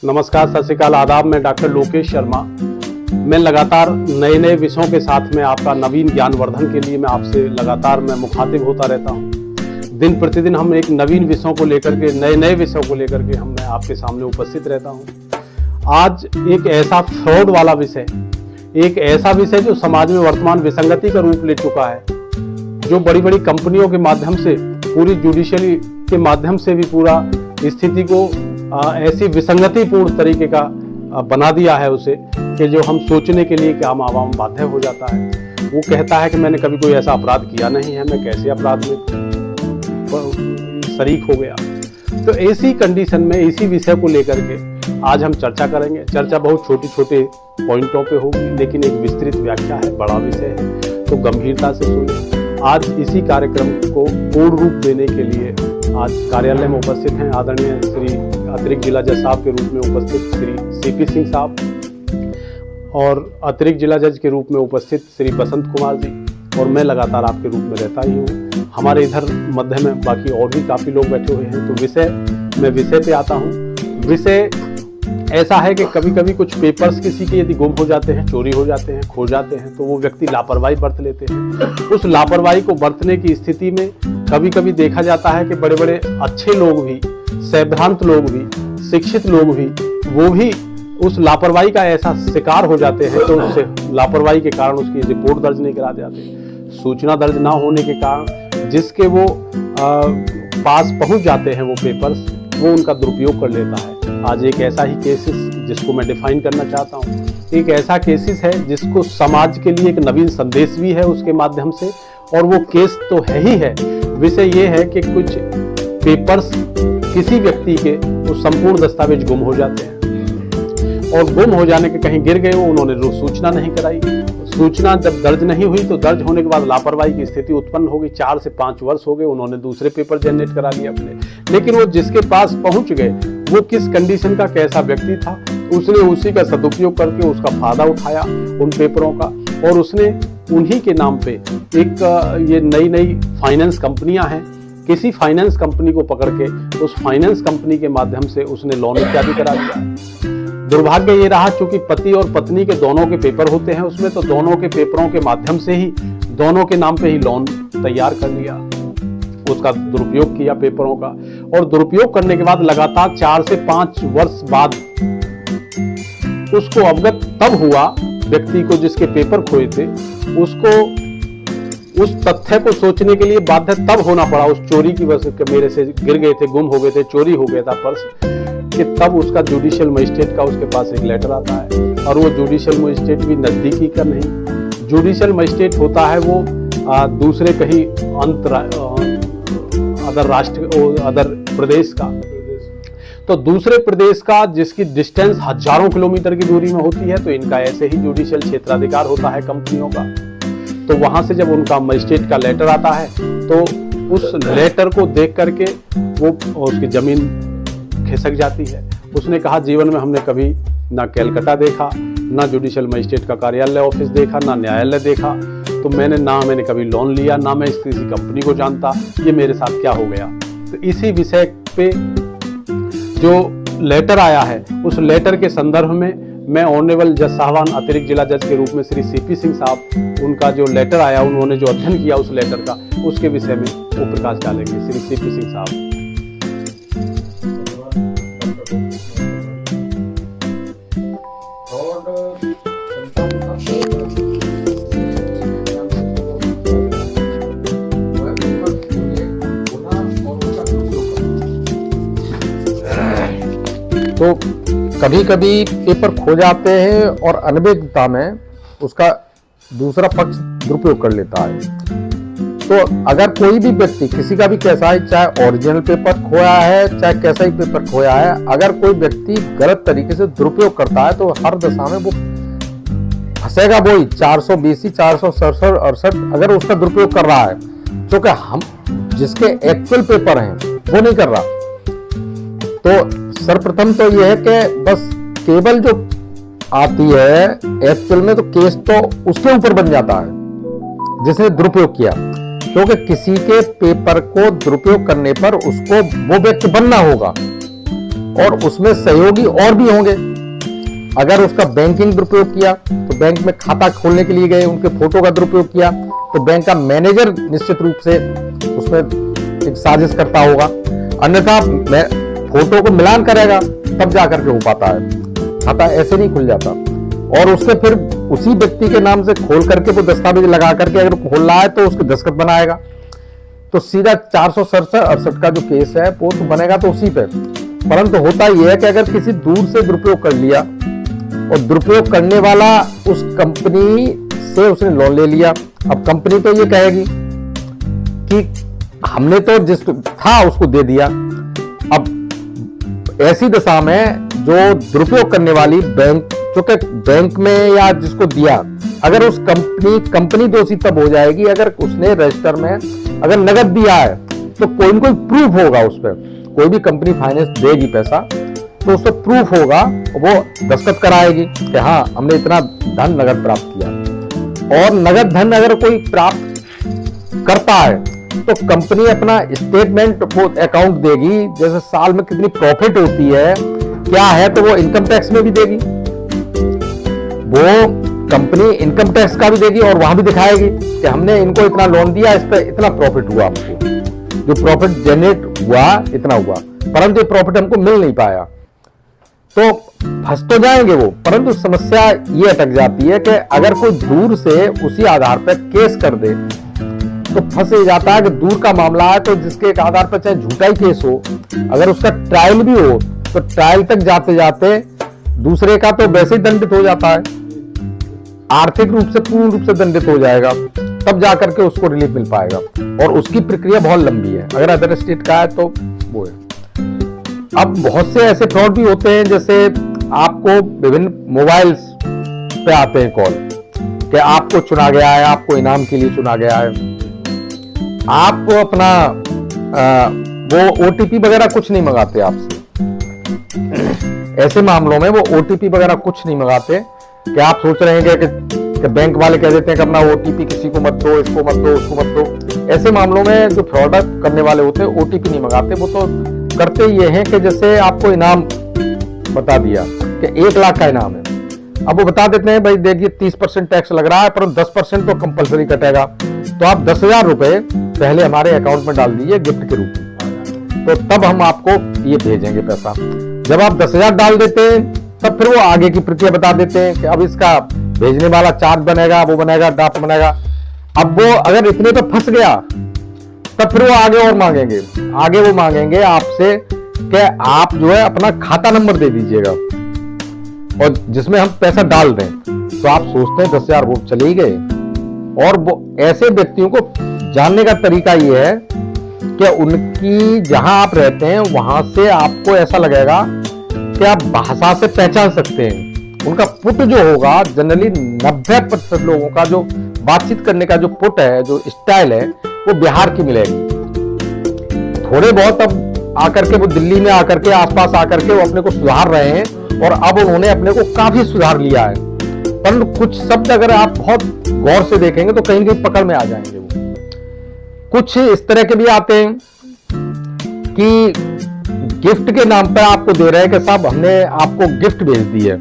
नमस्कार, सत श्री अकाल, आदाब। मैं डॉक्टर लोकेश शर्मा। मैं लगातार नए नए विषयों के साथ में आपका नवीन ज्ञानवर्धन के लिए मैं आपसे लगातार मुखातिब होता रहता हूं। दिन प्रतिदिन हम एक नवीन विषयों को लेकर के, नए नए विषयों को लेकर के मैं आपके सामने उपस्थित रहता हूं। आज एक ऐसा फ्रॉड वाला विषय, एक ऐसा विषय जो समाज में वर्तमान विसंगति का रूप ले चुका है, जो बड़ी बड़ी कंपनियों के माध्यम से, पूरी जुडिशरी के माध्यम से भी पूरा स्थिति को ऐसी विसंगतिपूर्ण तरीके का बना दिया है उसे, कि जो हम सोचने के लिए कि हम आवाम बाध्य हो जाता है। वो कहता है कि मैंने कभी कोई ऐसा अपराध किया नहीं है, मैं कैसे अपराध में शरीक हो गया। तो ऐसी कंडीशन में इसी विषय को लेकर के आज हम चर्चा करेंगे। चर्चा बहुत छोटे छोटे पॉइंटों पे होगी, लेकिन एक विस्तृत व्याख्या है, बड़ा विषय है, तो गंभीरता से सुनिए। आज इसी कार्यक्रम को पूर्ण रूप देने के लिए आज कार्यालय में उपस्थित हैं आदरणीय श्री अतिरिक्त जिला जज साहब के रूप में उपस्थित श्री सीपी सिंह साहब, और अतिरिक्त जिला जज के रूप में उपस्थित श्री बसंत कुमार जी, और मैं लगातार आपके रूप में रहता ही हूँ। हमारे इधर मध्य में बाकी और भी काफ़ी लोग बैठे हुए हैं। तो मैं विषय पे आता हूँ। विषय ऐसा है कि कभी कभी कुछ पेपर्स किसी के यदि गुम हो जाते हैं, चोरी हो जाते हैं, खो जाते हैं, तो वो व्यक्ति लापरवाही बरत लेते हैं। उस लापरवाही को बरतने की स्थिति में कभी कभी देखा जाता है कि बड़े बड़े अच्छे लोग भी, सैद्धांत लोग भी, शिक्षित लोग भी, वो भी उस लापरवाही का ऐसा शिकार हो जाते हैं, तो उससे लापरवाही के कारण उसकी रिपोर्ट दर्ज नहीं करा जाती। सूचना दर्ज ना होने के कारण जिसके वो पास पहुंच जाते हैं वो पेपर्स, वो उनका दुरुपयोग कर लेता है। आज एक ऐसा ही केसेस जिसको मैं डिफाइन करना चाहता हूँ, एक ऐसा केसेस है जिसको समाज के लिए एक नवीन संदेश भी है उसके माध्यम से, और वो केस तो है ही है। विषय ये है कि कुछ पेपर्स किसी व्यक्ति के वो संपूर्ण दस्तावेज गुम हो जाते हैं, और गुम हो जाने के कहीं गिर गए, उन्होंने सूचना नहीं कराई। सूचना जब दर्ज नहीं हुई तो दर्ज होने के बाद लापरवाही की स्थिति उत्पन्न हो गई। 4 से 5 वर्ष हो गए, उन्होंने दूसरे पेपर जनरेट करा लिए अपने, लेकिन वो जिसके पास पहुंच गए वो किस कंडीशन का, कैसा व्यक्ति था, उसने उसी का सदुपयोग करके उसका फायदा उठाया उन पेपरों का, और उसने उन्हीं के नाम पे एक ये नई नई फाइनेंस कंपनियां हैं, किसी फाइनेंस कंपनी को पकड़ के उस फाइनेंस कंपनी के माध्यम से उसने लोन इत्यादि करा दिया। दुर्भाग्य ये रहा, चूंकि पति और पत्नी के दोनों के पेपर होते हैं उसमें, तो दोनों के पेपरों के माध्यम से ही दोनों के नाम पे ही लोन तैयार कर लिया, उसका दुरुपयोग किया पेपरों का। और दुरुपयोग करने के बाद लगातार 4 से 5 वर्ष बाद उसको अवगत तब हुआ, व्यक्ति को जिसके पेपर खोए थे, उसको उस तथ्य को सोचने के लिए बाध्य तब होना पड़ा, उस चोरी की वजह से, मेरे से गिर गए थे, गुम हो गए थे, चोरी हो गया था पर्स, कि तब उसका जुडिशियल मजिस्ट्रेट का उसके पास एक लेटर आता है। और वो जुडिशियल मजिस्ट्रेट भी नजदीकी का नहीं, जुडिशियल मजिस्ट्रेट होता है वो दूसरे कहीं अदर प्रदेश का, तो दूसरे प्रदेश का जिसकी डिस्टेंस हजारों किलोमीटर की दूरी में होती है, तो इनका ऐसे ही जुडिशियल क्षेत्राधिकार होता है कंपनियों का। तो वहां से जब उनका मजिस्ट्रेट का लेटर आता है, तो उस लेटर को देख करके वो उसकी जमीन खिसक जाती है। उसने कहा, जीवन में हमने कभी ना कलकत्ता देखा, ना जुडिशियल मजिस्ट्रेट का कार्यालय ऑफिस देखा, ना न्यायालय देखा, तो मैंने कभी लोन लिया, ना मैं किसी कंपनी को जानता, ये मेरे साथ क्या हो गया। तो इसी विषय पे जो लेटर आया है, उस लेटर के संदर्भ में मैं ऑनरेबल जज साहबान अतिरिक्त जिला जज के रूप में श्री सीपी सिंह साहब, उनका जो लेटर आया, उन्होंने जो अध्ययन किया उस लेटर का, उसके विषय में वो प्रकाश डालेंगे। श्री सीपी सिंह साहब। तो कभी कभी पेपर खो जाते हैं और अनभिज्ञता में उसका दूसरा पक्ष दुरुपयोग कर लेता है। तो अगर कोई भी व्यक्ति, किसी का भी कैसा ही, चाहे ओरिजिनल पेपर खोया है, चाहे कैसा ही पेपर खोया है, अगर कोई व्यक्ति गलत तरीके से दुरुपयोग करता है तो हर दशा में वो फंसेगा। वही 420, 467, 68 अगर उसका दुरुपयोग कर रहा है, क्योंकि हम जिसके एक्चुअल पेपर हैं वो नहीं कर रहा। तो सर्वप्रथम तो यह है कि बस केवल जो आती है एक्चुअल में, तो केस तो उसके ऊपर बन जाता है जिसने दुरुपयोग किया, क्योंकि किसी के पेपर को दुरुपयोग करने पर उसको वो व्यक्ति बनना होगा और उसमें सहयोगी और भी होंगे। अगर उसका बैंकिंग दुरुपयोग किया तो बैंक में खाता खोलने के लिए गए, उनके फोटो का दुरुपयोग किया तो बैंक का मैनेजर निश्चित रूप से उसमें एक साजिश करता होगा, अन्यथा फोटो को मिलान करेगा तब जाकर के हो पाता है। खाता ऐसे नहीं खुल जाता। और उसके फिर उसी व्यक्ति के नाम से खोल करके वो दस्तावेज लगा करके अगर खोल रहा है तो उसके दस्तखत बनाएगा, तो सीधा 467-68 का जो केस है वो तो बनेगा तो उसी पे। परंतु होता यह है कि अगर किसी दूर से दुरुपयोग कर लिया और दुरुपयोग करने वाला उस कंपनी से उसने लोन ले लिया, अब कंपनी तो ये कहेगी कि हमने तो जिस था उसको दे दिया। अब ऐसी दशा में जो दुरुपयोग करने वाली बैंक, क्योंकि बैंक में या जिसको दिया, अगर उस कंपनी दोषी तब हो जाएगी अगर उसने रजिस्टर में अगर नगद दिया है तो कोई न कोई प्रूफ होगा उस पर। कोई भी कंपनी फाइनेंस देगी पैसा तो उस पर प्रूफ होगा, वो दस्तखत कराएगी कि हाँ हमने इतना धन नगद प्राप्त किया। और नगद धन अगर कोई प्राप्त करता है तो कंपनी अपना स्टेटमेंट वो अकाउंट देगी, जैसे साल में कितनी प्रॉफिट होती है क्या है, तो वो इनकम टैक्स में भी देगी, वो कंपनी इनकम टैक्स का भी देगी और वहां भी दिखाएगी कि हमने इनको इतना लोन दिया, इस पर इतना प्रॉफिट हुआ, हमको जो प्रॉफिट जनरेट हुआ इतना हुआ, परंतु प्रॉफिट हमको मिल नहीं पाया। तो फंस तो जाएंगे वो, परंतु समस्या ये अटक जाती है कि अगर कोई दूर से उसी आधार पर केस कर दे तो फंस जाता है कि दूर का मामला है तो जिसके आधार पर चाहे झूठा ही केस हो, अगर उसका ट्रायल भी हो तो ट्रायल तक जाते जाते दूसरे का तो वैसे ही दंडित हो जाता है, आर्थिक रूप से पूर्ण रूप से दंडित हो जाएगा, तब जाकर के उसको रिलीफ मिल पाएगा। और उसकी प्रक्रिया बहुत लंबी है, अगर अदर स्टेट का है तो वो है। अब बहुत से ऐसे फ्रॉड भी होते हैं, जैसे आपको विभिन्न मोबाइल्स पे आते हैं कॉल कि आपको चुना गया है, आपको इनाम के लिए चुना गया है, आपको अपना वो ओटीपी वगैरह कुछ नहीं मंगाते आपसे। ऐसे मामलों में वो ओटीपी वगैरह कुछ नहीं मंगाते कि आप सोच रहे हैं कि बैंक वाले कह देते हैं कि अपना ओटीपी किसी को मत दो, इसको मत दो, उसको मत दो। ऐसे मामलों में जो फ्रॉड करने वाले होते हैं ओटीपी नहीं मंगाते, वो तो करते ये हैं कि जैसे आपको इनाम बता दिया कि 1 लाख का इनाम है, अब वो बता देते हैं भाई देखिए 30% टैक्स लग रहा है पर 10% तो कंपलसरी कटेगा, तो आप 10,000 रुपए पहले हमारे अकाउंट में डाल दीजिए गिफ्ट के रूप में, तो तब हम आपको ये भेजेंगे पैसा। जब आप 10,000 डाल देते हैं तब फिर वो आगे की प्रक्रिया बता देते हैं कि अब इसका भेजने वाला चार्ज बनेगा, वो बनेगा, ड्राफ्ट बनेगा। अब वो अगर इतने पे फंस गया तब फिर वो आगे और मांगेंगे, आगे वो मांगेंगे आपसे कि आप जो है अपना खाता नंबर दे दीजिएगा और जिसमें हम पैसा डाल दें। तो आप सोचते हैं 10,000 वो चले ही गए। और वो ऐसे व्यक्तियों को जानने का तरीका ये है कि उनकी जहां आप रहते हैं वहां से आपको ऐसा लगेगा कि आप भाषा से पहचान सकते हैं। उनका पुट जो होगा, जनरली 90% लोगों का जो बातचीत करने का जो पुट है, जो स्टाइल है, वो बिहार की मिलेगी। थोड़े बहुत अब आकर के वो दिल्ली में आकर के आसपास आकर के वो अपने को सुधार रहे हैं और अब उन्होंने अपने को काफी सुधार लिया है, पर कुछ शब्द अगर आप बहुत गौर से देखेंगे तो कहीं कहीं पकड़ में आ जाएंगे। वो कुछ इस तरह के भी आते हैं कि गिफ्ट के नाम पर आपको दे रहे हैं कि साहब हमने आपको गिफ्ट भेज दी है।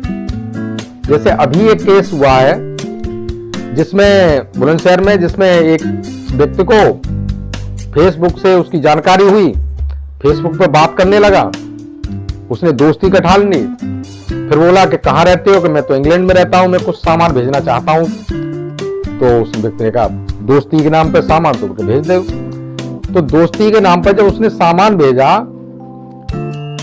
जैसे अभी एक केस हुआ है जिसमें बुलंदशहर में, जिसमें एक व्यक्ति को फेसबुक से उसकी जानकारी हुई, फेसबुक पर बात करने लगा, उसने दोस्ती का ठान ली, फिर बोला कि कहाँ रहते हो, कि मैं तो इंग्लैंड में रहता हूं, मैं कुछ सामान भेजना चाहता हूं। तो उस व्यक्ति ने कहा दोस्ती के नाम पे सामान तो भेज दो। तो दोस्ती के नाम पर जब उसने सामान भेजा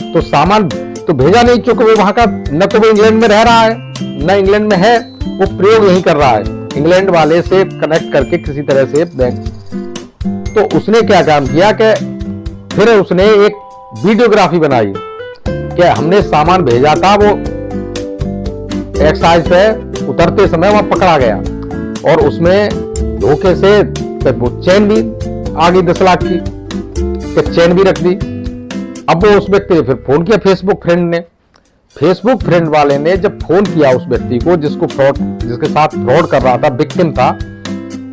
तो सामान तो भेजा नहीं, क्योंकि वो वहां का न तो वो इंग्लैंड में रह रहा है न इंग्लैंड में है, वो प्रयोग यही कर रहा है इंग्लैंड वाले से कनेक्ट करके किसी तरह से बैंक। तो उसने क्या काम किया कि फिर उसने एक वीडियोग्राफी बनाई कि हमने सामान भेजा था, वो एक्साइज पे उतरते समय वहां पकड़ा गया और उसमें धोखे से वो चेन भी आ गई 10 लाख की, चेन भी रख दी। अब वो उस व्यक्ति ने फिर फोन किया फेसबुक फ्रेंड ने, फेसबुक फ्रेंड वाले ने जब फोन किया उस व्यक्ति को जिसके साथ फ्रॉड कर रहा था, विक्टिम था,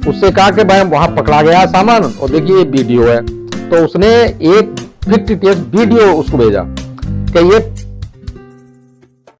उससे कहा कि भाई वहां पकड़ा गया सामान और देखिए ये वीडियो है। तो उसने एक फिक्टिशियस वीडियो उसको भेजा कि ये